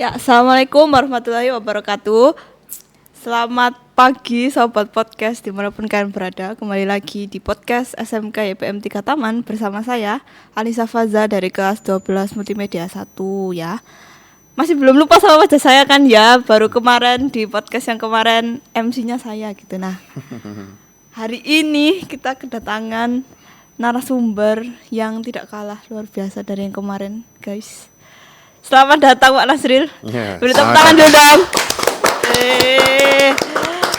Ya, assalamualaikum warahmatullahi wabarakatuh. Selamat pagi sobat podcast dimanapun kalian berada. Kembali lagi di podcast SMK YPM 3 Taman bersama saya Anissa Faza dari kelas 12 Multimedia 1 ya. Masih belum lupa sama wajah saya kan ya. Baru kemarin di podcast yang kemarin MC-nya saya gitu. Nah, hari ini kita kedatangan narasumber yang tidak kalah luar biasa dari yang kemarin, guys. Selamat datang Pak Nasril. Beri tepuk tangan dulu dong.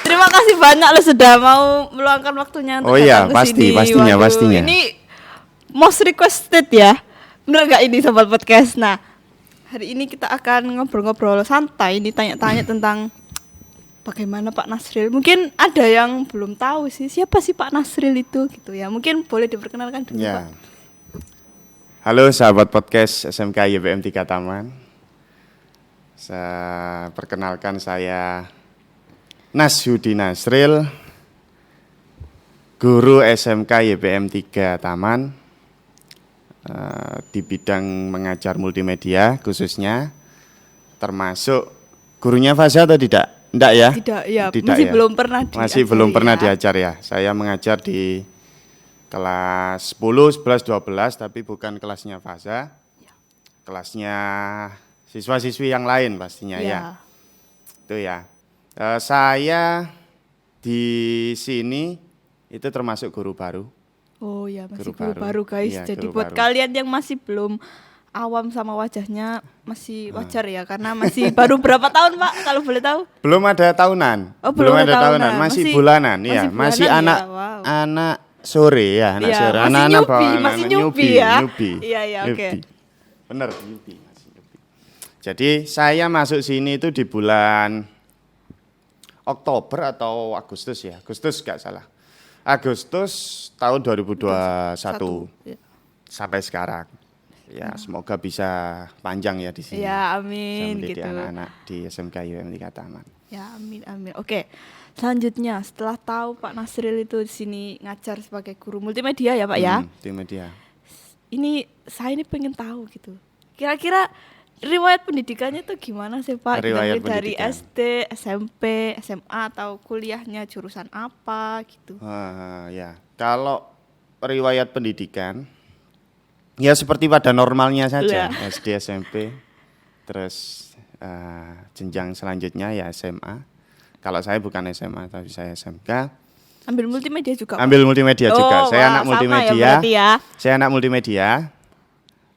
Terima kasih banyak lo sudah mau meluangkan waktunya untuk datang ke sini. Pastinya. Ini most requested ya. Bener gak ini sobat podcast? Nah, hari ini kita akan ngobrol-ngobrol santai, ini tanya-tanya tentang bagaimana Pak Nasril. Mungkin ada yang belum tahu sih siapa sih Pak Nasril itu gitu ya. Mungkin boleh diperkenalkan dulu Pak. Halo sahabat podcast SMK YPM 3 Taman. Perkenalkan saya Nasyudi Nasril, guru SMK YPM 3 Taman, di bidang mengajar multimedia khususnya, termasuk gurunya Faza atau tidak? Enggak ya? Tidak ya, masih ya? belum pernah diajar. Masih belum pernah diajar ya. Saya mengajar di kelas 10, 11, 12 tapi bukan kelasnya Faza. Ya. Kelasnya siswa-siswi yang lain pastinya ya. Itu ya. Saya di sini itu termasuk guru baru. Oh ya, masih guru baru guys. Iya, jadi buat kalian yang masih belum awam sama wajahnya masih wajar ya karena masih baru berapa tahun Pak kalau boleh tahu? Belum ada tahunan. Oh, belum ada tahunan. Masih bulanan ya. Masih anak sore ya, anak sore. Anak-anak masih nyubi ya. Iya, oke. Bener, nyubi. Jadi saya masuk sini itu di bulan Oktober atau Agustus ya. Agustus enggak salah. Agustus tahun 2021. Ya. Sampai sekarang. Ya, semoga bisa panjang ya di sini. Ya, amin gitu. Anak-anak di SMK YPM 3 Taman. Ya, amin. Oke. Selanjutnya, setelah tahu Pak Nasril itu di sini ngajar sebagai guru multimedia ya Pak ya? Multimedia. Saya pengen tahu gitu. Kira-kira riwayat pendidikannya tuh gimana sih Pak? Dari SD, SMP, SMA atau kuliahnya jurusan apa gitu? Ya, kalau riwayat pendidikan, ya seperti pada normalnya saja, SD, SMP, terus jenjang selanjutnya ya SMA. Kalau saya bukan SMA, tapi saya SMK. Ambil multimedia juga? Ambil multimedia juga. Saya anak multimedia. Ya. Saya anak multimedia.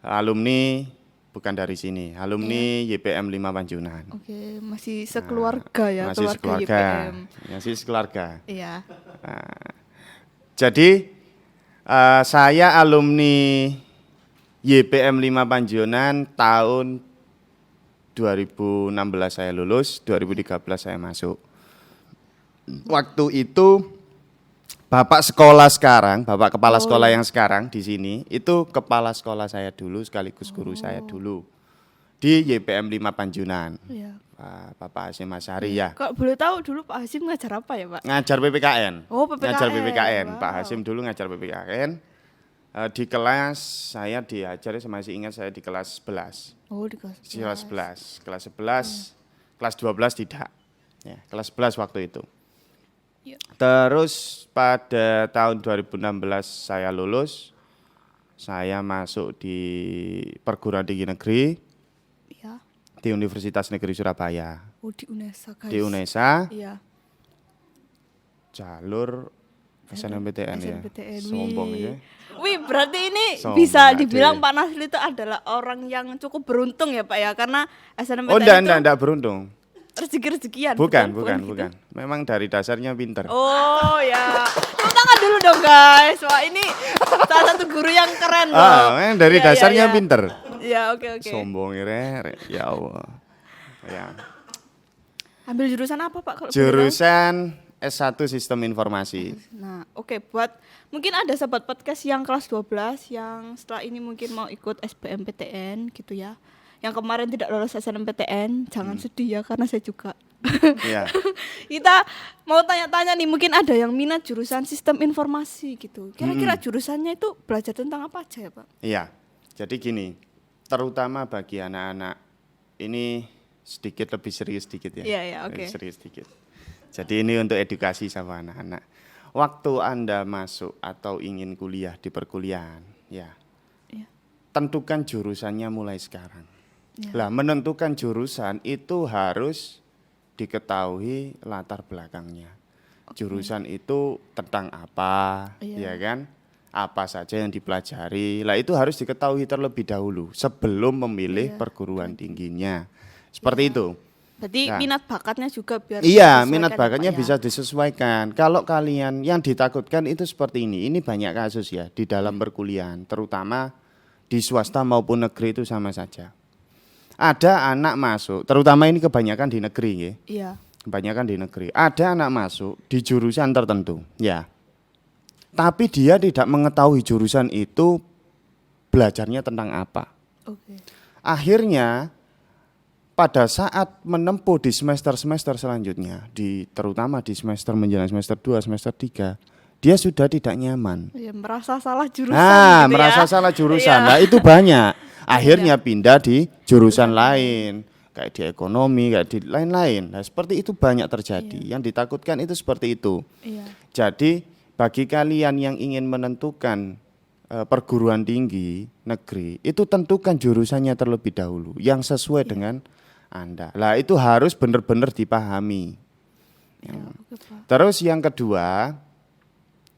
Alumni bukan dari sini. Alumni YPM 5 Panjunan. Oke, masih sekeluarga ya. Masih sekeluarga. Masih sekeluarga. Iya. Jadi saya alumni YPM 5 Panjunan tahun 2016 saya lulus, 2013 saya masuk. Waktu itu Bapak sekolah sekarang, Bapak kepala sekolah yang sekarang di sini, itu kepala sekolah saya dulu sekaligus guru saya dulu di YPM 5 Panjunan. Iya. Bapak Hasim Asyari ya. Kok boleh tahu dulu Pak Hasim ngajar apa ya Pak? Ngajar PPKN. Oh, PPKN. Ngajar PPKN. Wow. Pak Hasim dulu ngajar PPKN. Di kelas saya diajar, saya masih ingat saya di kelas 11. Oh, di kelas 11. Kelas 11, kelas 12 tidak. Ya, kelas 11 waktu itu. Ya. Terus pada tahun 2016 saya lulus. Saya masuk di perguruan tinggi negeri. Ya. Di Universitas Negeri Surabaya. Oh, di UNESA guys. Di UNESA. Iya. Jalur SNMPTN ya. Sombong ya. Wih, berarti ini bisa dibilang Pak Nasril itu adalah orang yang cukup beruntung ya Pak ya, karena SNMPTN enggak beruntung. Rezeki-rezekian. Bukan. Memang dari dasarnya pinter. Oh ya. Tepuk tangan dulu dong guys. Wah, ini salah satu guru yang keren loh. Memang dari dasarnya pinter. Ya, oke. Sombong ya Allah. Ya. Ambil jurusan apa Pak kalau jurusan S1 Sistem Informasi. Nah, oke, buat mungkin ada sahabat podcast yang kelas 12 yang setelah ini mungkin mau ikut SBMPTN gitu ya. Yang kemarin tidak lolos SNMPTN, jangan sedih ya karena saya juga. Iya. Kita mau tanya-tanya nih, mungkin ada yang minat jurusan Sistem Informasi gitu. Kira-kira jurusannya itu belajar tentang apa aja ya, Pak? Iya. Jadi gini, terutama bagi anak-anak ini sedikit lebih serius sedikit ya. Iya, iya, oke. Lebih serius sedikit. Jadi ini untuk edukasi sama anak-anak. Waktu Anda masuk atau ingin kuliah di perkuliahan, ya. Iya. Tentukan jurusannya mulai sekarang. Iya. Lah, menentukan jurusan itu harus diketahui latar belakangnya. Jurusan itu tentang apa, Iya. ya kan? Apa saja yang dipelajari. Lah itu harus diketahui terlebih dahulu sebelum memilih Iya. perguruan tingginya. Seperti itu. Berarti Nah. minat bakatnya juga biar Iya, disesuaikan minat ya, bakatnya Pak, ya? bisa disesuaikan. Kalau kalian yang ditakutkan itu seperti ini. Ini banyak kasus ya di dalam perkuliahan, terutama di swasta maupun negeri itu sama saja. Ada anak masuk, terutama ini kebanyakan di negeri ya. Iya. Kebanyakan di negeri. Ada anak masuk di jurusan tertentu, ya. Tapi dia tidak mengetahui jurusan itu belajarnya tentang apa. Oke. Akhirnya pada saat menempuh di semester-semester selanjutnya, terutama di semester menjelang semester 2, semester 3, dia sudah tidak nyaman. Ya, merasa salah jurusan Nah, gitu merasa ya. salah jurusan. Iya. Nah, itu banyak. Akhirnya pindah di jurusan lain, kayak di ekonomi, kayak di lain-lain. Nah, seperti itu banyak terjadi. Yang ditakutkan itu seperti itu. Iya. Jadi, bagi kalian yang ingin menentukan perguruan tinggi negeri, itu tentukan jurusannya terlebih dahulu yang sesuai dengan Anda. Lah, itu harus benar-benar dipahami. Ya, oke, Pak. Terus yang kedua,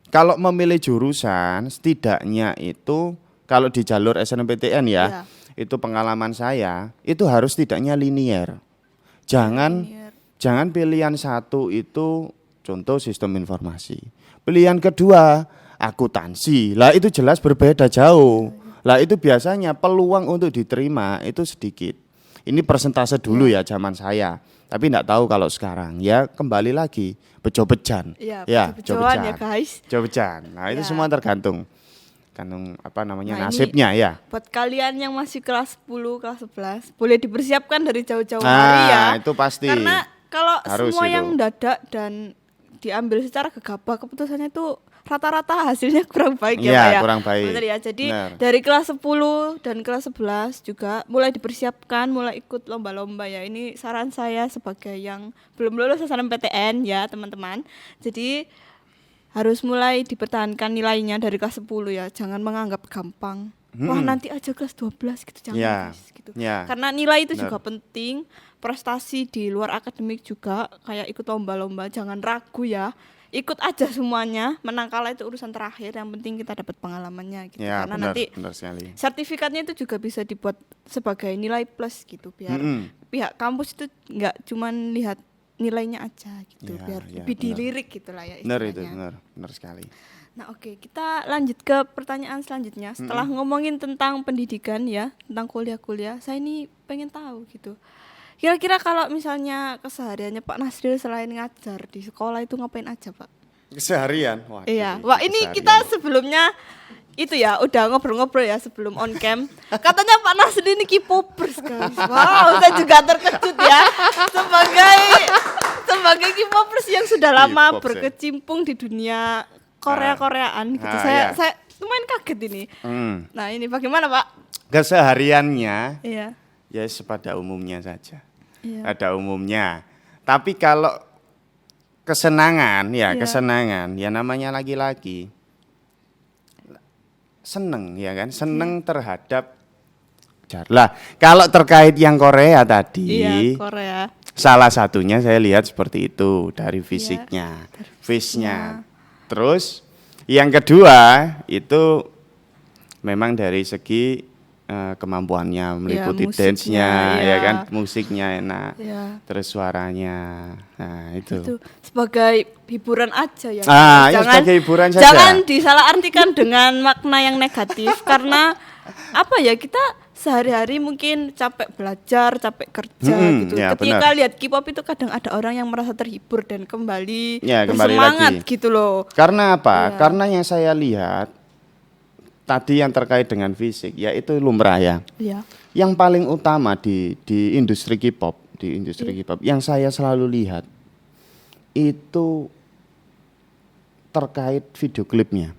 kalau memilih jurusan, setidaknya itu kalau di jalur SNMPTN ya, Iya. itu pengalaman saya, itu harus setidaknya linier. Jangan pilihan satu itu contoh sistem informasi. Pilihan kedua akuntansi. Lah itu jelas berbeda jauh. Lah itu biasanya peluang untuk diterima itu sedikit. Ini persentase dulu ya zaman saya. Tapi enggak tahu kalau sekarang. Ya kembali lagi bejo-bejan. Iya, Ya, bejo-bejoan ya, guys. Bejo-bejan. Nah, itu Ya. semua tergantung apa namanya Nah, ini nasibnya ya. Buat kalian yang masih kelas 10, kelas 11, boleh dipersiapkan dari jauh-jauh hari ya. Itu pasti. Karena kalau Harus semua itu. yang dadak dan diambil secara gegabah, keputusannya itu rata-rata hasilnya kurang baik ya, Iya, Pak ya. kurang baik. Bener ya. Jadi Bener. dari kelas 10 dan kelas 11 juga mulai dipersiapkan, mulai ikut lomba-lomba ya. Ini saran saya sebagai yang belum lulus SNMPTN ya, teman-teman. Jadi harus mulai dipertahankan nilainya dari kelas 10 ya. Jangan menganggap gampang. Wah, nanti aja kelas 12 gitu, jangan Ya, guys, gitu. ya. Karena nilai itu Bener. juga penting, prestasi di luar akademik juga, kayak ikut lomba-lomba, jangan ragu ya. Ikut aja semuanya, menang kalah itu urusan terakhir, yang penting kita dapat pengalamannya gitu. Ya, Karena benar, nanti benar sekali. sertifikatnya itu juga bisa dibuat sebagai nilai plus gitu, biar pihak kampus itu nggak cuman lihat nilainya aja gitu, Ya, biar ya, lebih benar. dilirik gitu lah ya Benar istilahnya. itu, benar sekali. Nah, oke, kita lanjut ke pertanyaan selanjutnya. Setelah ngomongin tentang pendidikan ya, tentang kuliah-kuliah, saya ini pengen tahu gitu. Kira-kira kalau misalnya kesehariannya Pak Nasril selain ngajar di sekolah itu ngapain aja, Pak? Keseharian. Waduh, Iya. Wah, ini keseharian. kita sebelumnya itu ya udah ngobrol-ngobrol ya sebelum on cam. Katanya Pak Nasril ini K-popers, guys. Wow, saya juga terkejut ya sebagai K-popers yang sudah lama K-pop, berkecimpung di dunia Korea-Koreaan gitu. iya. Saya lumayan kaget ini. Nah, ini bagaimana, Pak? Kesehariannya Iya. ya pada umumnya saja. Iya. Pada umumnya. Tapi kalau kesenangan ya, Iya. kesenangan ya namanya laki-laki. Seneng ya kan? Seneng terhadap lah, kalau terkait yang Korea tadi, Iya, Korea. salah satunya saya lihat seperti itu dari fisiknya, face-nya. Terus yang kedua itu memang dari segi kemampuannya meliputi musiknya, dance-nya, iya. ya kan, musiknya enak, Iya. terus suaranya, nah itu. Itu sebagai hiburan aja ya. Ya sebagai hiburan saja. Jangan disalahartikan dengan makna yang negatif karena apa ya, kita sehari-hari mungkin capek belajar, capek kerja gitu. Ya, Ketika benar. lihat K-pop itu kadang ada orang yang merasa terhibur dan kembali Ya, kembali bersemangat lagi. gitu loh. Karena apa? Iya. Karena yang saya lihat tadi yang terkait dengan fisik, yaitu lumrah ya. Iya. Yang paling utama di industri K-pop, K-pop yang saya selalu lihat itu terkait video klipnya.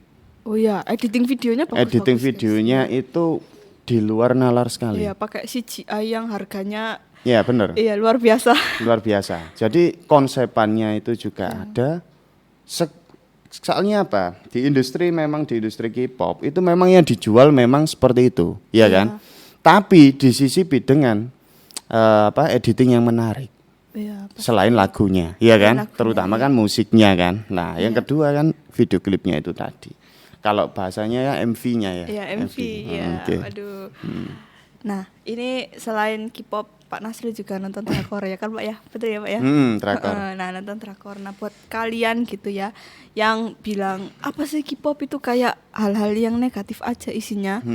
Oh iya, editing videonya bagus. Editing videonya itu di luar nalar sekali. Iya, pakai CGI yang harganya Iya, benar. Iya, luar biasa. Luar biasa. Jadi konsepannya itu juga ada. Soalnya apa? Di industri K-pop itu memang yang dijual memang seperti itu, ya kan? Tapi disisipi dengan editing yang menarik. Iya, Selain lagunya, ya kan? Lagunya, Terutama kan musiknya kan. Nah, yang kedua kan video klipnya itu tadi. Kalau bahasanya ya MV-nya ya. Iya, MV. Ya. Oke. Waduh. Nah, ini selain K-pop, Pak Nasril juga nonton drakor ya kan Pak ya? Betul ya Pak ya? Drakor. Nah, nonton drakor. Nah, buat kalian gitu ya yang bilang apa sih K-pop itu kayak hal-hal yang negatif aja isinya.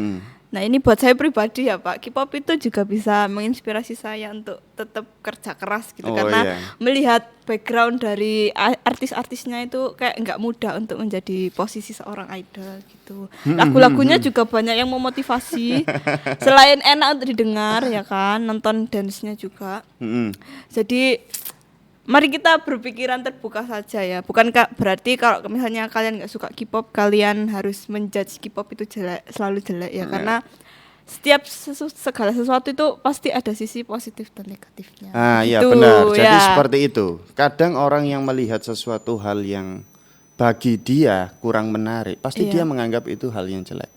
Nah, ini buat saya pribadi ya Pak, K-pop itu juga bisa menginspirasi saya untuk tetap kerja keras gitu. Karena melihat background dari artis-artisnya itu kayak nggak mudah untuk menjadi posisi seorang idol gitu. Lagu-lagunya juga banyak yang memotivasi. Selain enak untuk didengar ya kan, nonton dance-nya juga. Jadi mari kita berpikiran terbuka saja ya. Bukan berarti kalau misalnya kalian nggak suka K-pop, kalian harus menjudge K-pop itu jelek, selalu jelek ya. Karena setiap segala sesuatu itu pasti ada sisi positif dan negatifnya. Iya benar. Jadi seperti itu. Kadang orang yang melihat sesuatu hal yang bagi dia kurang menarik, pasti dia menganggap itu hal yang jelek.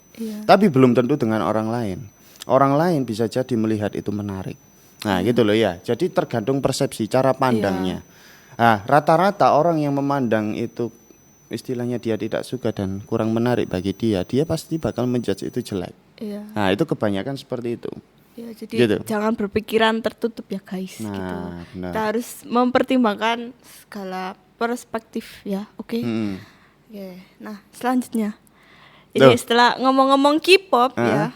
Tapi belum tentu dengan orang lain. Orang lain bisa jadi melihat itu menarik. Nah gitu loh ya, jadi tergantung persepsi, cara pandangnya. Nah rata-rata orang yang memandang itu istilahnya dia tidak suka dan kurang menarik bagi dia pasti bakal menjudge itu jelek. Nah itu kebanyakan seperti itu. Ya, jadi gitu. Jangan berpikiran tertutup ya guys. Nah, gitu. benar. Kita harus mempertimbangkan segala perspektif ya, oke? Oke. Nah selanjutnya, ini setelah ngomong-ngomong K-pop ya.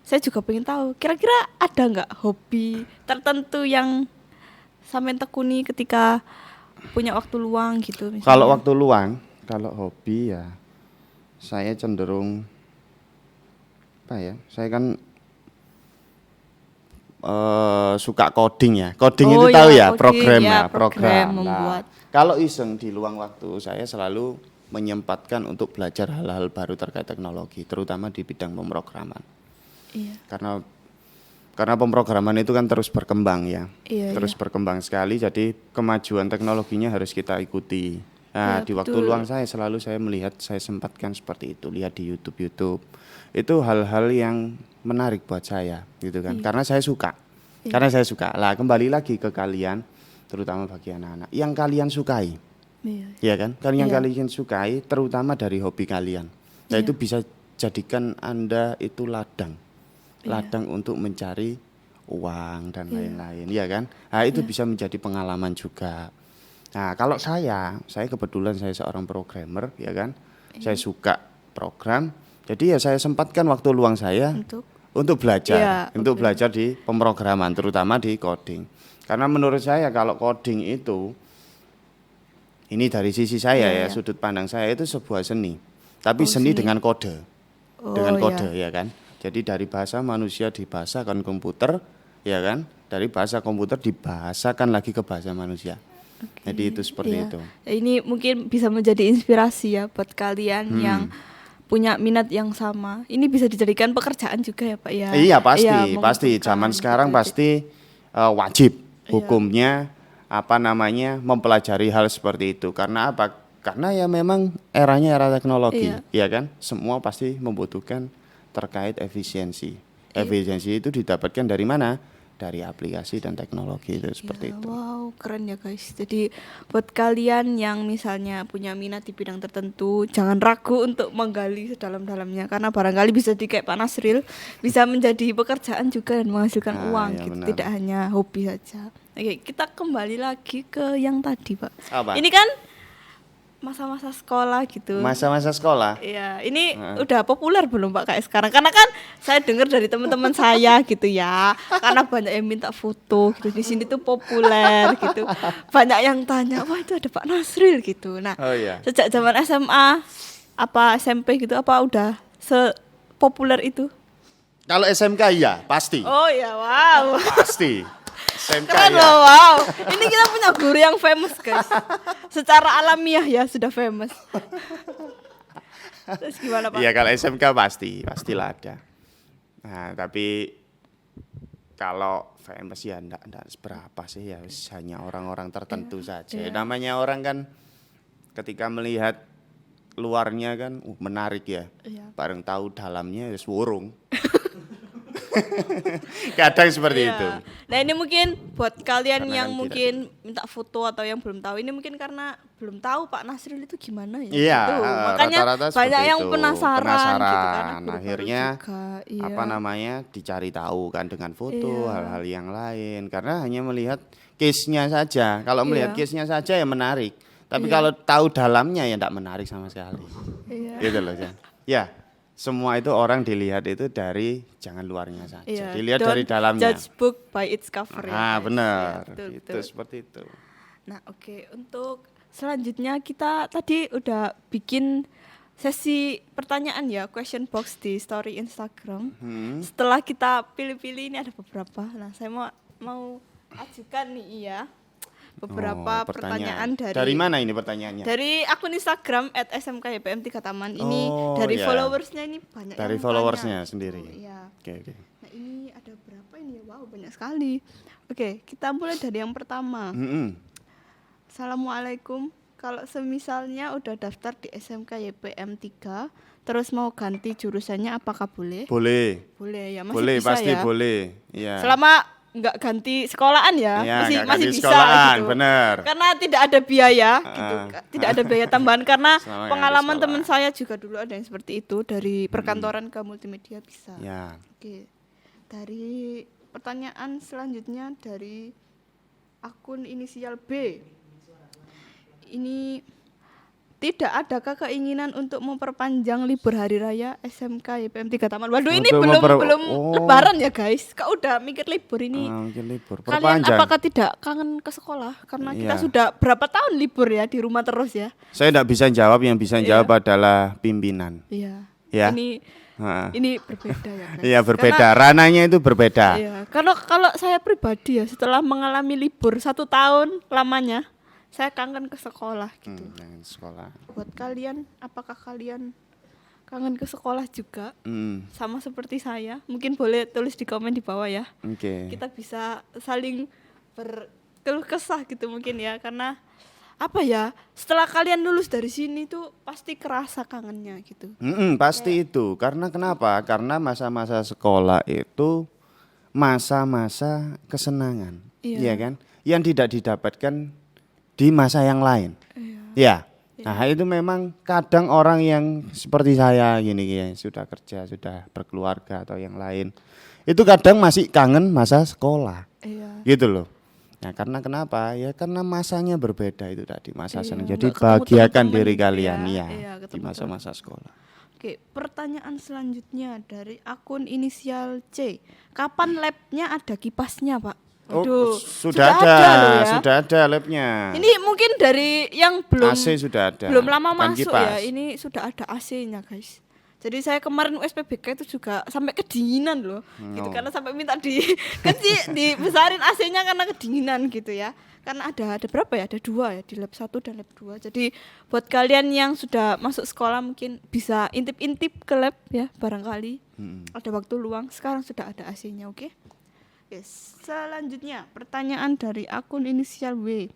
Saya juga pengen tahu, kira-kira ada nggak hobi tertentu yang sampean tekuni ketika punya waktu luang gitu misalnya? Kalau waktu luang, kalau hobi ya saya cenderung saya kan suka coding ya. Coding itu tahu ya, program membuat. Kalau iseng di luang waktu saya selalu menyempatkan untuk belajar hal-hal baru terkait teknologi, terutama di bidang pemrograman. Karena pemrograman itu kan terus berkembang ya, terus berkembang sekali. Jadi kemajuan teknologinya harus kita ikuti. Nah di waktu luang saya selalu melihat, saya sempatkan seperti itu, lihat di YouTube itu hal-hal yang menarik buat saya gitu kan. Karena saya suka, Lah kembali lagi ke kalian, terutama bagi anak-anak yang kalian sukai, ya kan? Yang kalian sukai, terutama dari hobi kalian. Nah itu bisa jadikan Anda itu ladang untuk mencari uang dan lain-lain, ya kan? Nah itu bisa menjadi pengalaman juga. Nah kalau saya kebetulan saya seorang programmer, ya kan? Saya suka program, jadi ya saya sempatkan waktu luang saya untuk belajar, belajar di pemrograman, terutama di coding. Karena menurut saya kalau coding itu, ini dari sisi saya sudut pandang saya itu sebuah seni, tapi seni dengan kode, ya kan? Jadi dari bahasa manusia dibahasakan komputer, ya kan? Dari bahasa komputer dibahasakan lagi ke bahasa manusia. Jadi itu seperti itu. Ini mungkin bisa menjadi inspirasi ya buat kalian yang punya minat yang sama. Ini bisa dijadikan pekerjaan juga ya Pak ya. Iya pasti. Zaman sekarang pasti wajib hukumnya mempelajari hal seperti itu. Karena apa? Karena ya memang era teknologi, ya kan? Semua pasti membutuhkan terkait efisiensi. Efisiensi itu didapatkan dari mana? Dari aplikasi dan teknologi itu seperti itu. Wow, keren ya guys. Jadi buat kalian yang misalnya punya minat di bidang tertentu, jangan ragu untuk menggali sedalam-dalamnya, karena barangkali bisa kayak Pak Nasril, bisa menjadi pekerjaan juga dan menghasilkan uang gitu. Benar. Tidak hanya hobi saja. Oke, kita kembali lagi ke yang tadi, Pak. Apa? Ini kan masa-masa sekolah gitu. Masa-masa sekolah. Iya, ini udah populer belum Pak kayak sekarang? Karena kan saya dengar dari teman-teman saya gitu ya. Karena banyak yang minta foto gitu. Di sini tuh populer gitu. Banyak yang tanya, "Wah, itu ada Pak Nasril" gitu. Nah, sejak zaman SMA apa SMP gitu apa udah sepopuler itu? Kalau SMK iya, pasti. Oh ya, wow. Pasti. SMK keren ya. loh, wow. Ini kita punya guru yang famous guys. Secara alamiah ya sudah famous. Terus gimana Pak? Iya kalau SMK pastilah ada. Nah tapi Kalau famous ya enggak seberapa sih ya, hanya orang-orang tertentu saja. Namanya orang kan ketika melihat luarnya kan menarik ya. Bareng tahu dalamnya ya wurung. Kadang seperti itu. Nah ini mungkin buat kalian Karena yang kan mungkin minta foto atau yang belum tahu, ini mungkin karena belum tahu Pak Nasril itu gimana ya. Iya, gitu. Makanya rata-rata banyak yang itu. penasaran gitu kan. Akhirnya apa namanya dicari tahu kan dengan foto hal-hal yang lain karena hanya melihat case-nya saja. Kalau melihat case-nya saja ya menarik. Tapi kalau tahu dalamnya ya enggak menarik sama sekali. Gitu loh ya. Ya. Semua itu orang dilihat itu dari jangan luarnya saja, dilihat dari dalamnya. Judge book by its cover. Benar, Ya, itu seperti itu. Nah oke, untuk selanjutnya kita tadi udah bikin sesi pertanyaan ya, question box di story Instagram. Setelah kita pilih-pilih ini ada beberapa. Nah saya mau ajukan nih beberapa pertanyaan dari mana ini pertanyaannya? Dari akun Instagram @smkypm3taman. Ini dari followersnya ini banyak. Dari yang followersnya tanya. sendiri. Iya. Oke. Nah ini ada berapa ini? Wow banyak sekali. Oke, kita mulai dari yang pertama. Assalamualaikum. Kalau semisalnya udah daftar di SMK YPM 3 terus mau ganti jurusannya apakah boleh? Boleh. Boleh ya, masih boleh, bisa pasti ya. boleh. Iya. Selama nggak ganti sekolahan ya, masih bisa sekolahan, gitu. Bener. Karena tidak ada biaya gitu, tidak ada biaya tambahan karena Selama pengalaman teman saya juga dulu ada yang seperti itu dari perkantoran ke multimedia bisa. Ya. Oke. Dari pertanyaan selanjutnya dari akun inisial B. Ini tidak adakah keinginan untuk memperpanjang libur hari raya SMK YPM 3 Taman? Waduh ini belum lebaran ya guys. Kau udah mikir libur ini. Mikir libur. Kalian apakah tidak kangen ke sekolah? Karena kita sudah berapa tahun libur ya di rumah terus ya. Saya tidak bisa jawab, yang bisa jawab adalah pimpinan. Iya. Ya. Ini berbeda ya guys. Iya berbeda, ranahnya itu berbeda. Iya. Kalau saya pribadi ya setelah mengalami libur 1 tahun lamanya, saya kangen ke sekolah gitu. Kangen sekolah. Buat kalian, apakah kalian kangen ke sekolah juga? Sama seperti saya? Mungkin boleh tulis di komen di bawah ya. Oke. Kita bisa saling berkeluh kesah gitu mungkin ya. Karena apa ya, setelah kalian lulus dari sini tuh pasti kerasa kangennya gitu. Pasti itu. Karena kenapa? Karena masa-masa sekolah itu masa-masa kesenangan. Iya kan? Yang tidak didapatkan di masa yang lain. Ya. Nah, itu memang kadang orang yang seperti saya gini ya, sudah kerja, sudah berkeluarga atau yang lain. Itu kadang masih kangen masa sekolah. Gitu loh. Nah, karena kenapa? Ya karena masanya berbeda itu tadi, masa senang. Jadi bahagiakan diri kalian di masa-masa sekolah. Oke, pertanyaan selanjutnya dari akun inisial C. Kapan labnya ada kipasnya, Pak? Aduh, sudah ada labnya. Ini mungkin dari yang belum AC sudah ada. Belum lama masuk kipas. ya. Ini sudah ada AC-nya, guys. Jadi saya kemarin USPBK itu juga sampai kedinginan loh. Gitu karena sampai minta dibesarin AC-nya karena kedinginan gitu ya. Karena ada berapa ya? Ada 2 ya, di lab 1 dan lab 2. Jadi buat kalian yang sudah masuk sekolah mungkin bisa intip-intip ke lab ya, barangkali. Ada waktu luang. Sekarang sudah ada AC-nya, oke? Yes. Selanjutnya pertanyaan dari akun inisial W.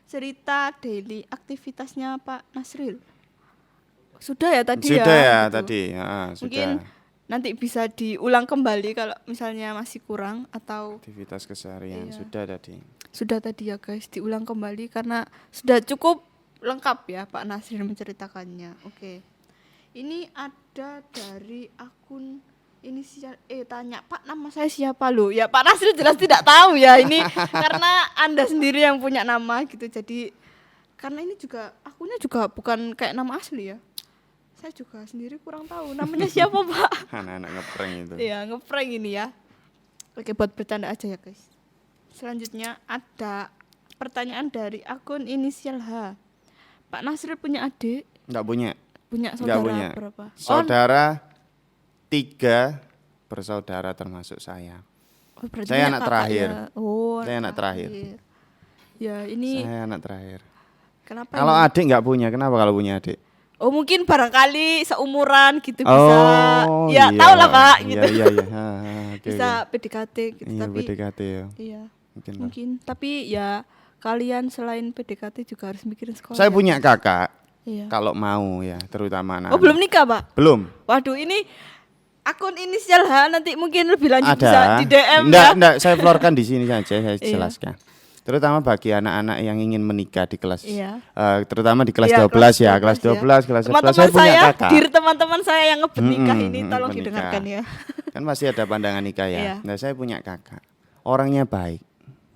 Cerita daily aktivitasnya Pak Nasril. Sudah ya tadi ya? Sudah ya gitu. tadi. Mungkin nanti bisa diulang kembali kalau misalnya masih kurang atau aktivitas keseharian sudah tadi. Sudah tadi ya guys, diulang kembali karena sudah cukup lengkap ya Pak Nasril menceritakannya. Oke. Ini ada dari akun inisial tanya, Pak nama saya siapa lo? Ya Pak Nasril jelas tidak tahu ya ini karena Anda sendiri yang punya nama gitu. Jadi karena ini juga akunnya juga bukan kayak nama asli ya. Saya juga sendiri kurang tahu namanya siapa Pak. Anak-anak ngeprank itu. Iya ngeprank ini ya. Oke buat bercanda aja ya guys. Selanjutnya ada pertanyaan dari akun inisial H. Pak Nasril punya adik? Enggak punya. Punya saudara berapa? Saudara 3 bersaudara termasuk saya. Saya anak terakhir. Saya anak terakhir. Ya ini. Saya anak terakhir. Kenapa? Kalau adik nggak punya, kenapa kalau punya adik? Oh mungkin barangkali seumuran gitu bisa. Ya iya. tahu lah Pak gitu. Iya. bisa PDKT gitu. Iya, Tapi PDKT ya. iya, Mungkin. mungkin. Tapi ya kalian selain PDKT juga harus mikirin sekolah. Saya ya. punya kakak. Iya. Kalau mau ya, terutama anak. Oh, belum nikah, Pak? Belum. Waduh, ini akun inisial H, nanti mungkin lebih lanjut Ada. bisa di DM Enggak, saya florkan di sini saja, saya Iya. jelaskan. Terutama bagi anak-anak yang ingin menikah di kelas, Iya. terutama di kelas Iya, 12 ya, kelas kelas 12, kelas 11. Teman-teman Saya punya kakak. diri teman-teman saya yang ngebet nikah ini tolong menikah. didengarkan ya. Kan masih ada pandangan nikah ya. Iya. Nah, saya punya kakak. Orangnya baik.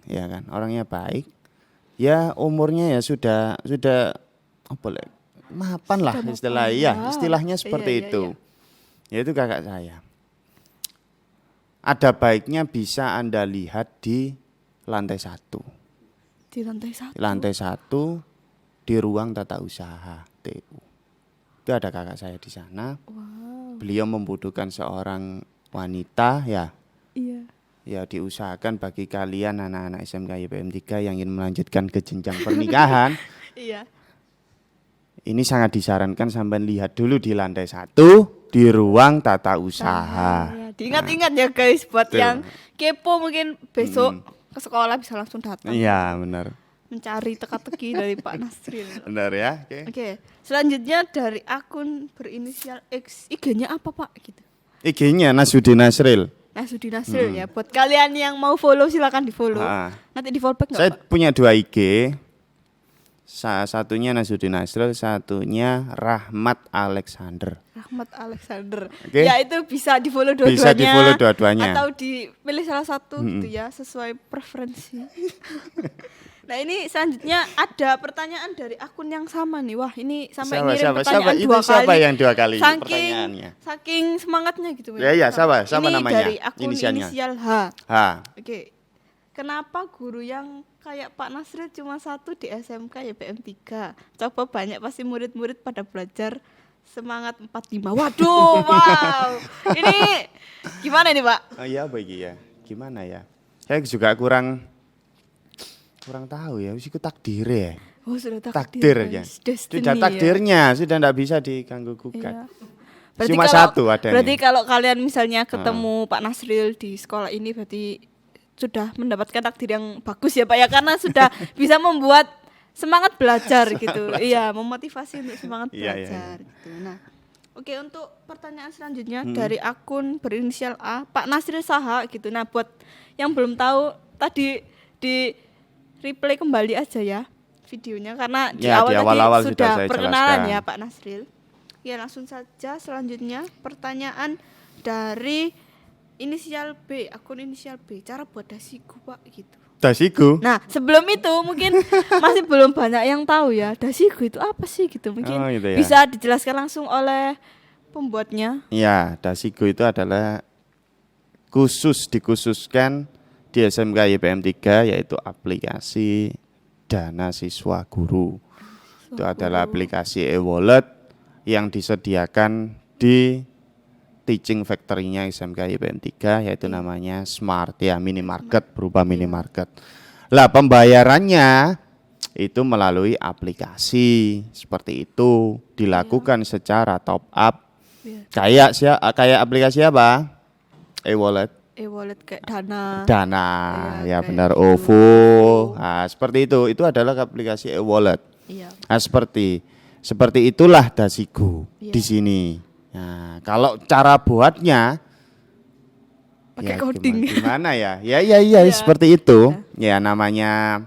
Ya kan? Orangnya baik. Ya umurnya ya sudah apa le? Mapan lah Sudah istilah mapan, ya, ya. istilahnya seperti Iya, itu. Yaitu kakak saya. Ada baiknya bisa Anda lihat di lantai 1. Di lantai 1. Lantai 1 di ruang tata usaha TU. Itu ada kakak saya di sana. Wow. Beliau membutuhkan seorang wanita ya. Iya. Ya diusahakan bagi kalian anak-anak SMK YPM 3 yang ingin melanjutkan ke jenjang pernikahan. Iya. Ini sangat disarankan sampai lihat dulu di lantai 1 di ruang tata usaha. Ya, diingat-ingat ya guys buat Betul. yang kepo mungkin besok ke sekolah bisa langsung datang. Iya benar. Mencari teka-teki dari Pak Nasril. Benar ya. Oke. Oke, selanjutnya dari akun berinisial X, IG-nya apa Pak? Gitu. IG-nya Nasudin Nasril. Nasrudin Nasril ya. Buat kalian yang mau follow silakan di follow. Ah. Nanti di follow back nggak Saya Pak? punya 2 IG. Satunya Nasudin Nasril, satunya Rahmat Alexander. Rahmat Alexander. Oke. Ya itu bisa di follow dua-duanya. Bisa di-follow dua-duanya. Atau dipilih salah satu gitu ya sesuai preferensi. Nah ini selanjutnya ada pertanyaan dari akun yang sama nih. Wah ini sampai ngirim pertanyaan Itu dua siapa kali. yang 2 kali Saking pertanyaannya? saking semangatnya gitu. Ya, siapa Ini namanya? dari akun Inisialnya. inisial H. Oke. Kenapa guru yang kayak Pak Nasril cuma 1 di SMK YPM 3? Coba banyak pasti murid-murid pada belajar semangat 45. Waduh, wow. Ini gimana nih, Pak? Oh iya bagi ya. Gimana ya? Saya juga kurang tahu ya. Wis iku takdir ya. Oh, sudah Takdir ya. Destiny Sudah takdirnya, sudah tidak bisa diganggu Ya. gugat. Berarti Cuma kalau, 1 adanya. Berarti kalau kalian misalnya ketemu Pak Nasril di sekolah ini berarti sudah mendapatkan takdir yang bagus ya Pak ya, karena sudah bisa membuat semangat belajar gitu. Iya, memotivasi untuk semangat Iya, belajar gitu. Nah, oke, untuk pertanyaan selanjutnya dari akun berinisial A, Pak Nasril Saha gitu. Nah, buat yang belum tahu tadi di replay kembali aja ya videonya karena di Ya, awal di tadi awal-awal sudah sudah saya perkenalan jelaskan. ya Pak Nasril. Ya, langsung saja selanjutnya pertanyaan dari inisial B, akun inisial B, cara buat dasiku Pak gitu. Dasiku. Nah, sebelum itu mungkin masih belum banyak yang tahu ya, dasiku itu apa sih gitu. Mungkin Oh, gitu ya. bisa dijelaskan langsung oleh pembuatnya. Ya, Dasiku itu adalah dikhususkan di SMK YPM 3 yaitu aplikasi Dana Siswa Guru. Itu adalah aplikasi e-wallet yang disediakan di teaching factory-nya SMK YPM 3 yaitu namanya Smart ya, minimarket berupa minimarket. Lah pembayarannya itu melalui aplikasi seperti itu dilakukan secara top up. Iya. Kayak aplikasi apa? E-wallet. E-wallet kayak Dana. Dana Iya, ya kayak benar gitu. OVO. Nah, seperti itu. Itu adalah aplikasi e-wallet. Iya. Nah, seperti itulah Dasiku Iya. di sini. Nah, kalau cara buatnya Pakai ya, coding. gimana ya? Ya, seperti itu. Ya namanya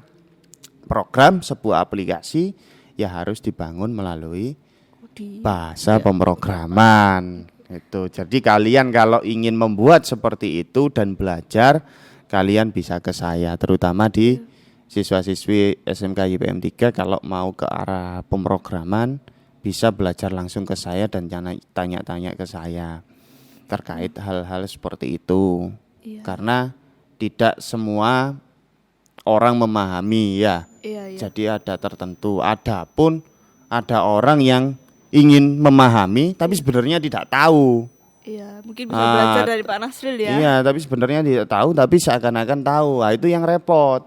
program sebuah aplikasi ya harus dibangun melalui bahasa pemrograman. Itu. Jadi kalian kalau ingin membuat seperti itu dan belajar, kalian bisa ke saya terutama di siswa-siswi SMK YPM 3 kalau mau ke arah pemrograman bisa belajar langsung ke saya dan tanya-tanya ke saya terkait hal-hal seperti itu. Iya. Karena tidak semua orang memahami ya. Iya. Jadi ada tertentu. Adapun ada orang yang ingin memahami tapi sebenarnya tidak tahu. Iya, mungkin bisa belajar dari Pak Nasril ya. Iya, tapi sebenarnya tidak tahu tapi seakan-akan tahu. Nah, itu yang repot.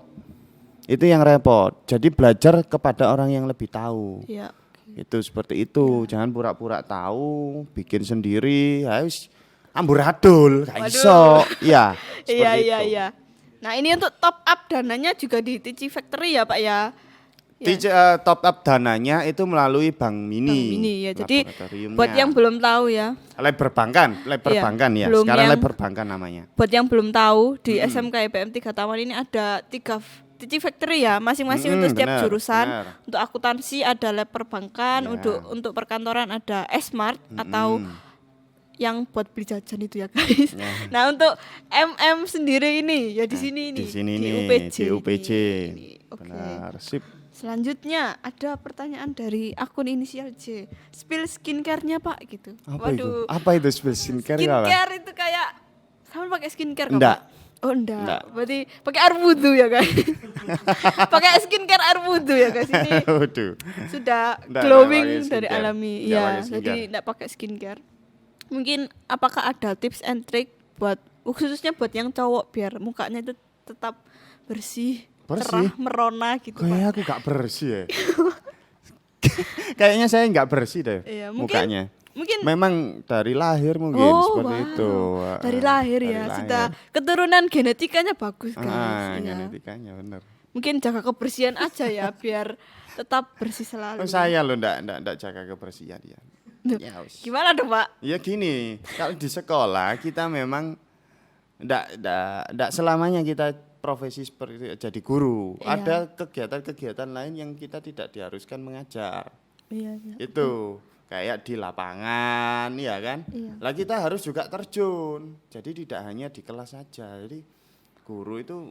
Itu yang repot. Jadi belajar kepada orang yang lebih tahu. Iya. Itu seperti itu. Jangan pura-pura tahu, bikin sendiri. Harus amburadul, gak iso. Iya. Iya seperti iya itu. iya. Nah, ini untuk top up dananya juga di TC Factory ya, Pak ya. Top up dananya itu melalui Bank Mini. Bank Mini ya. Jadi laboratoriumnya. buat yang belum tahu ya, Lab perbankan Iya, ya. belum Sekarang yang- lab perbankan namanya. buat yang belum tahu di SMK IPM 3 Taman ini ada 3 TC Factory ya, masing-masing untuk setiap benar, jurusan. benar. Untuk akuntansi ada lab perbankan, Ya. untuk perkantoran ada S-Mart atau yang buat beli jajan itu ya guys. Nah, untuk MM sendiri ini ya di sini Di nih, sini di nih, UPJ. di UPJ. Ini. Oke. Benar, sip. Selanjutnya ada pertanyaan dari akun inisial J. Spill skincare-nya Pak gitu. Apa itu spill skincare? Skincare itu kayak sama pakai skincare nggak, Enggak. Pak? Oh enggak. Enggak. Berarti pakai air wudhu ya guys. Pakai skincare air wudhu ya guys. Ini Waduh. sudah Enggak glowing pakai dari skincare. alami. Enggak Iya, pakai jadi skincare. enggak pakai skincare. Mungkin apakah ada tips and trick buat khususnya buat yang cowok biar mukanya itu tetap bersih, cerah, merona gitu Pak. Kayak aku gak bersih ya. Kayaknya saya nggak bersih deh Iya, mungkin- mukanya. Mungkin Memang dari lahir mungkin seperti wow. itu. Dari lahir Dari ya, lahir. sudah keturunan genetikanya bagus guys. Iya. Genetikanya bener. Mungkin jaga kebersihan aja ya biar tetap bersih selalu. Oh, saya loh ndak jaga kebersihan ya. Duh, Ya, wis. gimana dong Pak? Ya gini, kalau di sekolah kita memang ndak selamanya kita profesi seperti itu jadi guru. Iya. Ada kegiatan-kegiatan lain yang kita tidak diharuskan mengajar. Iya, iya. Itu kayak di lapangan, ya kan? Iya. Lah kita harus juga terjun. Jadi tidak hanya di kelas saja. Jadi guru itu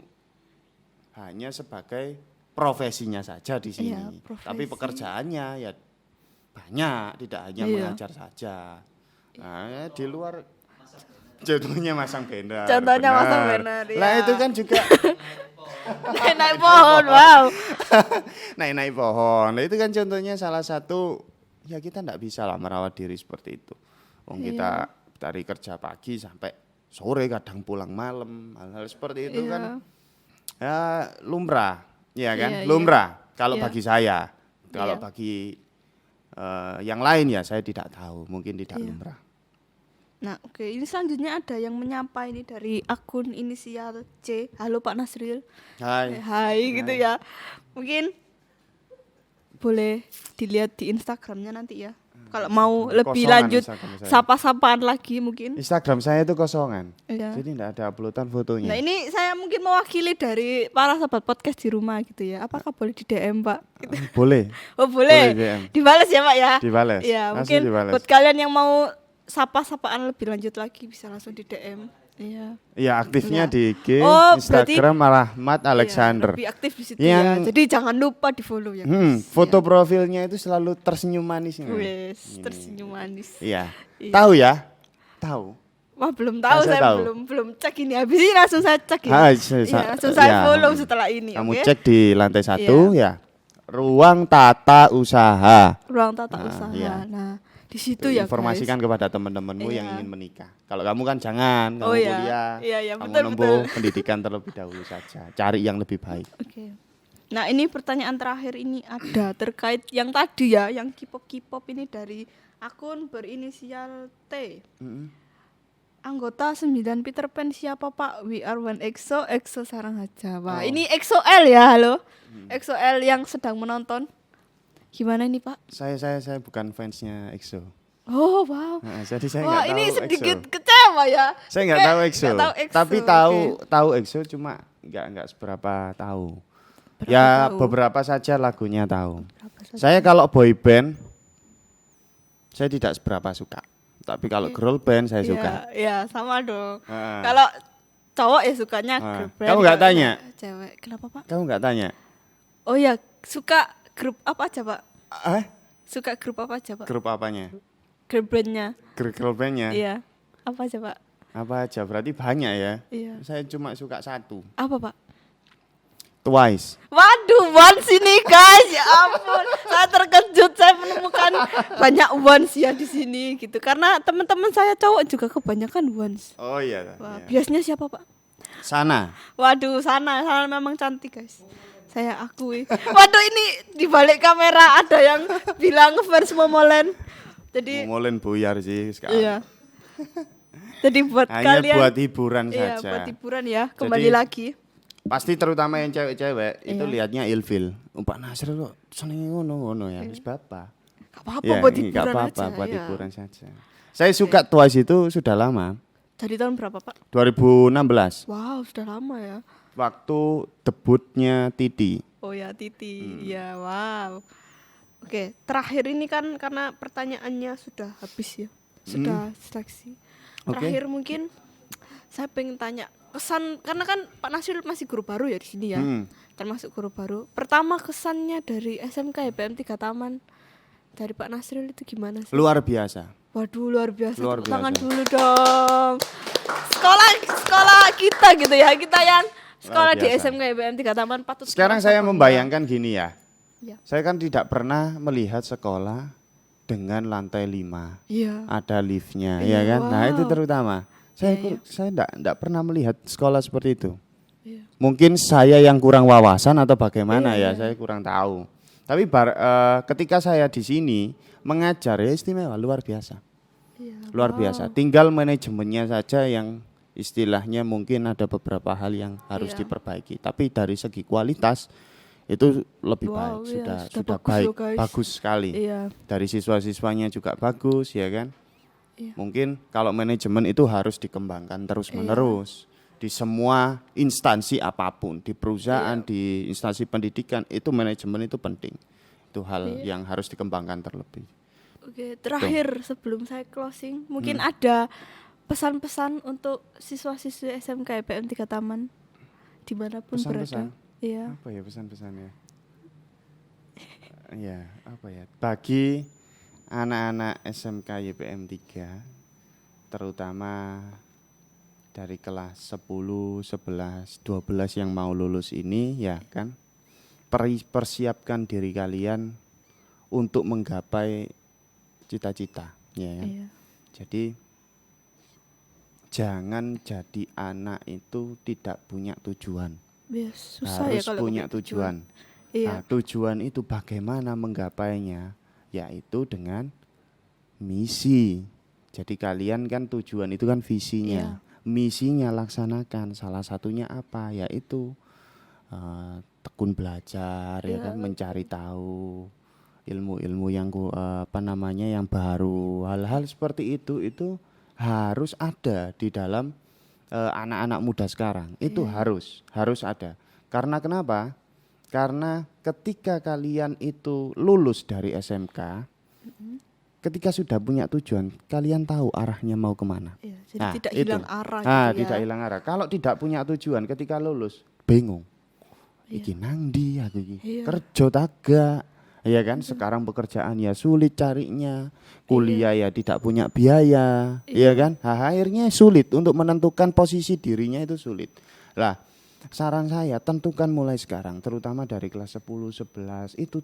hanya sebagai profesinya saja di sini. Iya, profesi. Tapi pekerjaannya ya banyak, tidak hanya Iya. mengajar saja. Nah, di luar contohnya masang banner. Contohnya benar. masang banner, Lah ya. itu kan juga Naik pohon, wow. naik-naik pohon. Nah, itu kan contohnya salah satu ya kita enggak bisa lah merawat diri seperti itu. Wong kita dari kerja pagi sampai sore kadang pulang malam. Hal-hal seperti itu Iya. kan ya lumrah, ya kan? Iya, iya. Lumrah kalau Iya. bagi saya. Kalau Iya. bagi yang lain ya saya tidak tahu, mungkin tidak Iya. lumrah. Nah, oke, ini selanjutnya ada yang menyapa ini dari akun inisial C. Halo Pak Nasril. Hai. Hai gitu ya. Mungkin boleh dilihat di Instagramnya nanti ya. Kalau mau lebih Kosongan lanjut Instagram saya. sapa-sapaan lagi mungkin. Instagram saya itu kosongan. Iya. Jadi enggak ada uploadan fotonya. Nah, ini saya mungkin mewakili dari para sahabat podcast di rumah gitu ya. Apakah boleh di DM, Pak? Gitu. Boleh. Oh, boleh. Boleh DM. Dibalas ya, Pak ya? Dibales. Iya, Langsung mungkin dibales. buat kalian yang mau sapa-sapaan lebih lanjut lagi bisa langsung di DM. Iya. Iya, aktifnya Iya. di IG, Oh, Instagram Rahmat Alexander. Iya, lebih aktif di situ ya. Yang- Jadi jangan lupa di-follow ya. guys. Foto profilnya itu selalu tersenyum manis. Wes, tersenyum manis. Iya. Iya. Tahu ya? Tahu. Wah, belum tahu, Saya saya tahu. belum cek ini. Habis ini langsung saya cek ya. Iya, langsung saya ya. follow setelah ini, Kamu oke? cek di lantai 1 ya. Ruang tata usaha. Ruang tata Ah, usaha. iya. Nah, di situ ya, Informasikan guys. kepada teman-temanmu yang Iya. ingin menikah. Kalau kamu kan jangan, kamu Oh, iya. kuliah, Iya, iya, kamu betul, menempuh betul. pendidikan terlebih dahulu saja. Cari yang lebih baik. Oke. Nah, ini pertanyaan terakhir ini ada terkait yang tadi ya, yang K-pop ini dari akun berinisial T. Anggota 9 Peter Pan siapa Pak? We are one EXO Sarang Haja. Wah, ini EXO-L ya, halo. EXO-L yang sedang menonton. Gimana ini Pak? Saya bukan fansnya EXO. Oh, wow. Nah, jadi saya Wah, nggak ini tahu sedikit EXO. kecewa ya. Saya nggak Kayak tahu EXO, nggak tahu EXO, tapi oke. tahu EXO cuma nggak seberapa tahu. Berapa Ya tahu? beberapa saja lagunya tahu. Berapa saja? Saya kalau boy band saya tidak seberapa suka, tapi kalau girl band saya suka. Iya, sama dong. Ah. Kalau cowok ya sukanya Ah. grup band. Kamu nggak kalau tanya? Cewek. Kenapa Pak? Kamu nggak tanya? Oh ya, suka grup apa aja Pak? Suka Suka grup apa aja Pak? grup apanya? Grup bandnya. Girl bandnya? Iya. Apa aja Pak? Apa aja? Berarti banyak ya? Iya. Saya cuma suka satu. Apa Pak? Twice. Waduh, Once ini guys, ya ampun, saya terkejut saya menemukan banyak Once ya di sini gitu. Karena teman-teman saya cowok juga kebanyakan Once. Oh iya. Wah, iya. biasanya siapa Pak? Sana. Waduh, sana memang cantik guys. Saya akui. Waduh, ini di balik kamera ada yang bilang fans Momoland. Jadi Molen buyar sih sekarang. iya. Jadi buat Hanya kalian buat hiburan iya, saja. buat hiburan ya. Kembali Jadi, lagi. Pasti terutama yang cewek-cewek itu Iya. lihatnya ilfil. Pak Nasir kok seneng ngono-ngono ya, wis bapak. Gak apa-apa Ya, buat nggak hiburan apa-apa aja. buat ya. hiburan saja. Saya suka Twice itu sudah lama, Dari tahun berapa Pak? 2016. Wow, sudah lama ya. Waktu debutnya Titi. Oh ya, Titi. Ya, wow. Oke, terakhir ini kan karena pertanyaannya sudah habis ya. Sudah seleksi. Oke. Terakhir mungkin saya pengen tanya kesan, karena kan Pak Nasrul masih guru baru ya di sini ya. Termasuk guru baru. Pertama kesannya dari SMK YPM 3 Taman dari Pak Nasrul itu gimana sih? Luar biasa. Waduh, luar biasa. Luar Tepuk tangan biasa. dulu dong. Sekolah kita gitu ya. Kita yang sekolah di biasa. SMK YPM 3 Taman patut Sekarang merasa saya bangga. membayangkan gini ya. Ya. Saya kan tidak pernah melihat sekolah dengan lantai 5. Iya. Ada liftnya, Iya, ya kan? Nah, wow. itu terutama. Saya Iya, saya enggak pernah melihat sekolah seperti itu. Iya. Mungkin saya yang kurang wawasan atau bagaimana Iya, ya, saya kurang tahu. Tapi ketika saya di sini mengajar ya istimewa, luar biasa. Iya. Luar biasa. Tinggal manajemennya saja yang istilahnya mungkin ada beberapa hal yang harus Iya. diperbaiki. Tapi dari segi kualitas itu lebih Wow, baik, iya, sudah bagus baik, loh, guys. bagus sekali. Iya. Dari siswa-siswanya juga bagus, ya kan? Iya. Mungkin kalau manajemen itu harus dikembangkan terus-menerus di semua instansi apapun, di perusahaan, di instansi pendidikan, itu manajemen itu penting. Itu hal yang harus dikembangkan terlebih. Oke, terakhir sebelum saya closing, mungkin ada pesan-pesan untuk siswa-siswi SMK YPM 3 Taman dimanapun Pesan-pesan? berada. Iya. Apa ya pesan-pesannya? Ya, apa ya? Bagi anak-anak SMK YPM 3, terutama dari kelas 10, 11, 12 yang mau lulus ini, ya kan? Persiapkan diri kalian untuk menggapai cita-cita, ya kan? Iya. Jadi jangan jadi anak itu tidak punya tujuan. Yes, susah ya Harus kalau punya tujuan. Iya. Nah, tujuan itu bagaimana menggapainya? Yaitu dengan misi. Jadi kalian kan tujuan itu kan visinya. Misinya laksanakan. Salah satunya apa? Yaitu tekun belajar, ya kan, mencari tahu ilmu-ilmu yang yang baru. Hal-hal seperti itu harus ada di dalam anak-anak muda sekarang. Itu harus ada. Karena kenapa? Karena ketika kalian itu lulus dari SMK, ketika sudah punya tujuan, kalian tahu arahnya mau kemana. Iya, jadi tidak hilang arah gitu ya. Tidak hilang arah. Kalau tidak punya tujuan, ketika lulus bingung. Iki nang ndi aku iki? Kerja taga. Iya kan? Sekarang pekerjaan ya sulit carinya. Kuliah ya tidak punya biaya. Iya kan? Akhirnya sulit untuk menentukan posisi dirinya, itu sulit. Lah, saran saya tentukan mulai sekarang, terutama dari kelas 10, 11 itu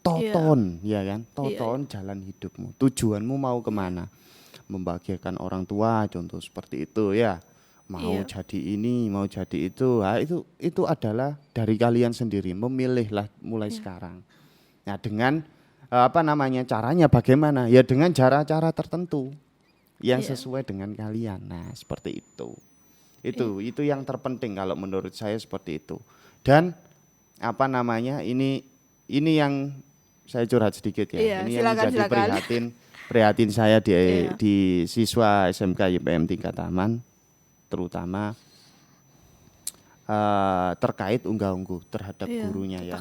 toton, ya kan? Toton jalan hidupmu. Tujuanmu mau kemana? Membahagiakan orang tua, contoh seperti itu ya. Mau jadi ini, mau jadi itu. Nah, itu adalah dari kalian sendiri, memilihlah mulai sekarang. Nah, dengan caranya bagaimana? Ya dengan cara-cara tertentu yang sesuai dengan kalian. Nah, seperti itu. Itu yang terpenting kalau menurut saya, seperti itu. Dan ini yang saya curhat sedikit ya. Iya, ini silakan, yang menjadi prihatin saya di siswa SMK YPM 3 Taman, terutama terkait unggah-ungguh terhadap gurunya ya.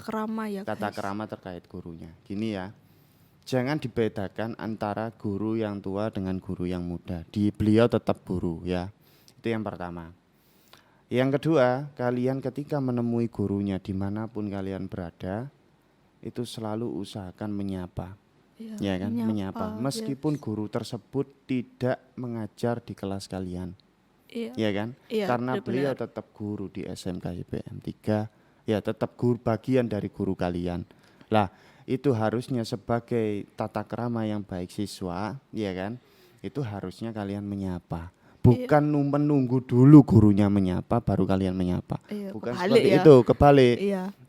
Tata kerama terkait gurunya. Gini ya. Jangan dibedakan antara guru yang tua dengan guru yang muda. Beliau tetap guru ya. Itu yang pertama. Yang kedua, kalian ketika menemui gurunya dimanapun kalian berada, itu selalu usahakan menyapa. Ya kan, menyapa. Meskipun guru tersebut tidak mengajar di kelas kalian. Ya kan? Karena beliau tetap guru di SMK YPM 3, ya tetap guru, bagian dari guru kalian. Lah, itu harusnya sebagai tata krama yang baik siswa, ya kan? Itu harusnya kalian menyapa. Bukan menunggu dulu gurunya menyapa baru kalian menyapa. Bukan seperti itu, kebalik.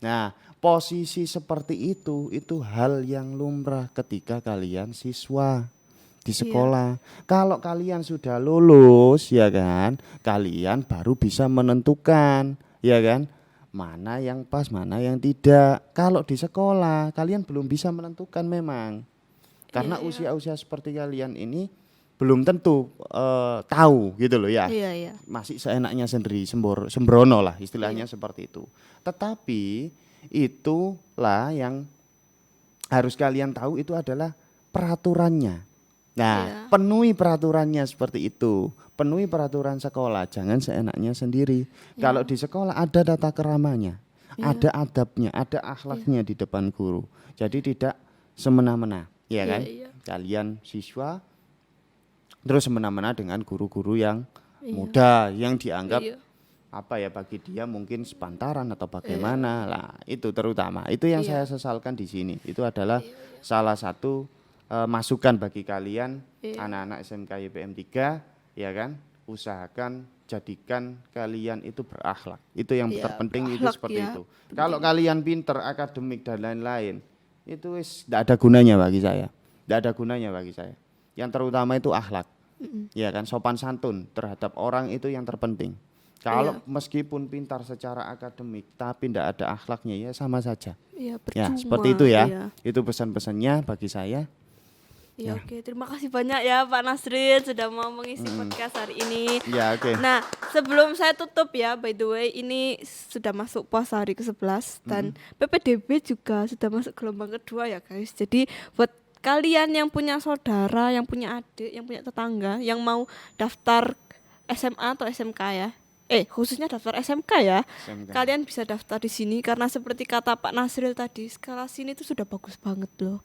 Nah, posisi seperti itu hal yang lumrah ketika kalian siswa. di sekolah. Kalau kalian sudah lulus ya kan, kalian baru bisa menentukan ya kan, mana yang pas, mana yang tidak. Kalau di sekolah kalian belum bisa menentukan memang. Karena usia-usia seperti kalian ini belum tentu tahu gitu loh ya. Masih seenaknya sendiri, sembrono lah istilahnya seperti itu. Tetapi itulah yang harus kalian tahu, itu adalah peraturannya. Nah, penuhi peraturannya seperti itu. Penuhi peraturan sekolah, jangan seenaknya sendiri. Kalau di sekolah ada tata keramanya, ada adabnya, ada akhlaknya di depan guru. Jadi tidak semena-mena, ya kan? Kalian siswa terus semena-mena dengan guru-guru yang muda, yang dianggap apa ya, bagi dia mungkin sepantaran atau bagaimana lah, itu terutama itu yang saya sesalkan di sini. Itu adalah salah satu masukan bagi kalian anak-anak SMK YPM 3 ya kan, usahakan jadikan kalian itu berakhlak. Itu yang terpenting, itu seperti itu. Kalau kalian pinter akademik dan lain-lain, itu tidak ada gunanya bagi saya, tidak ada gunanya bagi saya. Yang terutama itu akhlak. Ya kan, sopan santun terhadap orang itu yang terpenting. Kalau meskipun pintar secara akademik tapi tidak ada akhlaknya, ya sama saja. Ya seperti itu ya. Itu pesan-pesannya bagi saya. Oke, terima kasih banyak ya Pak Nasril sudah mau mengisi podcast hari ini. Nah, sebelum saya tutup ya, by the way, ini sudah masuk puasa hari ke-11 dan PPDB juga sudah masuk gelombang kedua ya guys. Jadi buat kalian yang punya saudara, yang punya adik, yang punya tetangga, yang mau daftar SMA atau SMK ya, khususnya daftar SMK ya, kalian bisa daftar di sini karena seperti kata Pak Nasril tadi, skala sini itu sudah bagus banget loh,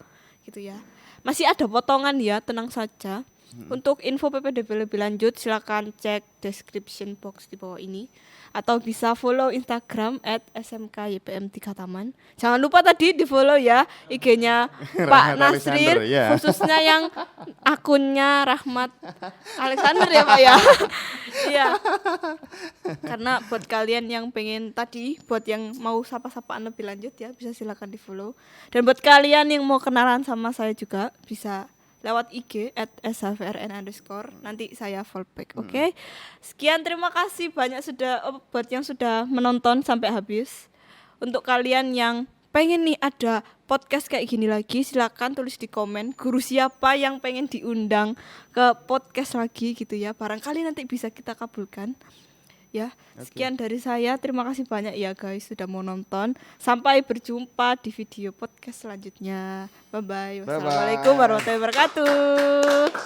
gitu ya. Masih ada potongan ya, tenang saja. Untuk info PPDB lebih lanjut silakan cek description box di bawah ini, atau bisa follow Instagram @smkypm3 Taman. Jangan lupa tadi di follow ya IG-nya Pak Nasril, khususnya yang akunnya Rahmat Alexander ya Pak ya. Iya. Karena buat kalian yang pengen tadi, buat yang mau sapa-sapaan lebih lanjut ya, bisa silakan di follow. Dan buat kalian yang mau kenalan sama saya juga bisa lewat IG @shrn_, nanti saya follow back. Oke. Sekian, terima kasih banyak buat yang sudah menonton sampai habis. Untuk kalian yang pengen nih ada podcast kayak gini lagi, silakan tulis di komen guru siapa yang pengen diundang ke podcast lagi gitu ya. Barangkali nanti bisa kita kabulkan. Ya, sekian dari saya. Terima kasih banyak ya guys sudah mau nonton. Sampai berjumpa di video podcast selanjutnya. Bye bye. Wassalamualaikum warahmatullahi wabarakatuh.